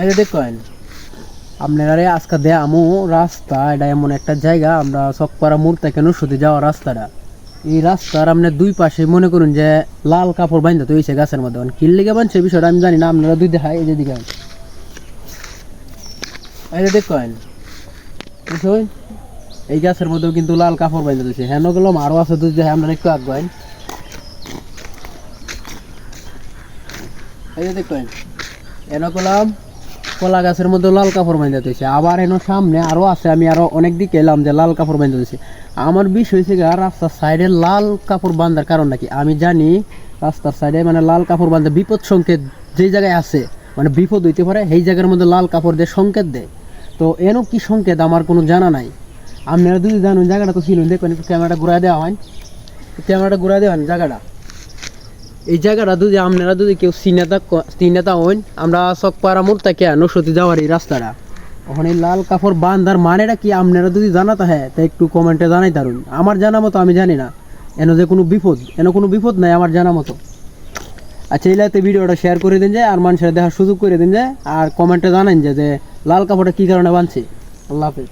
এই যে দেখেন আপনারা আজকে আমু রাস্তা, এটা এমন একটা জায়গা আমরা চকপাড়া মোড় থেকে নুসুতি যাওয়ার রাস্তাটা। এই রাস্তার আপনার দুই পাশে মনে করুন যে লাল কাপড় বাঁধতে তো হয়েছে গাছের মধ্যে, কিল লেগে বানছে বিষয়টা আমি জানি না, আপনারা দুই দেখায় এই যে দিকেন এই যে দেখেন বুঝছেন এই গাছের মধ্যেও কিন্তু লাল কাপড় বাঁধতে দিয়েছে। হেন গেলাম আরও আছে দুই দেখায়, আপনারা একটু আগাইন। এই যে দেখেন হেন গেলাম কলা গাছের মধ্যে লাল কাপড় বাঁধতে দিয়েছে, আবার এন সামনে আরও আছে, আমি আরও অনেক দিকে এলাম যে লাল কাপড় বাঁধতে দিয়েছে। আমার বিষয় হয়েছে গা রাস্তার সাইডে লাল কাপড় বাঁধার কারণ নাকি আমি জানি রাস্তার সাইডে মানে লাল কাপড় বাঁধে বিপদ সংকেত যেই জায়গায় আছে, মানে বিপদ হইতে পারে সেই জায়গার মধ্যে লাল কাপড় দিয়ে সংকেত দেয়। তো এনও কি সংকেত আমার কোনো জানা নাই, আপনারা যদি জানুন জায়গাটা তো ছিল দেখবেন, একটু ক্যামেরাটা ঘুরাই দেওয়া হয়, ক্যামেরাটা ঘুরাই দেওয়া জায়গাটা, এই জায়গাটা যদি আপনারা যদি কেউ চিনেতা হইন, আমরা চকপাড়া মোড় থেকে নসতি যাওয়ার এই রাস্তাটা, ওখানে লাল কাপড় বাঁধার মানেটা কি আপনারা যদি জানাতে হয় তা একটু কমেন্টে জানাই তারুন। আমার জানা মতো আমি জানি না এন যে কোনো বিপদ নাই আমার জানা মতো। আচ্ছা এইলাতে ভিডিওটা শেয়ার করে দিন যায় আর মানুষের দেখার সুযোগ করে দিন যায়, আর কমেন্টে জানান যে লাল কাপড়টা কী কারণে বাঁধছে। আল্লাহ হাফেজ।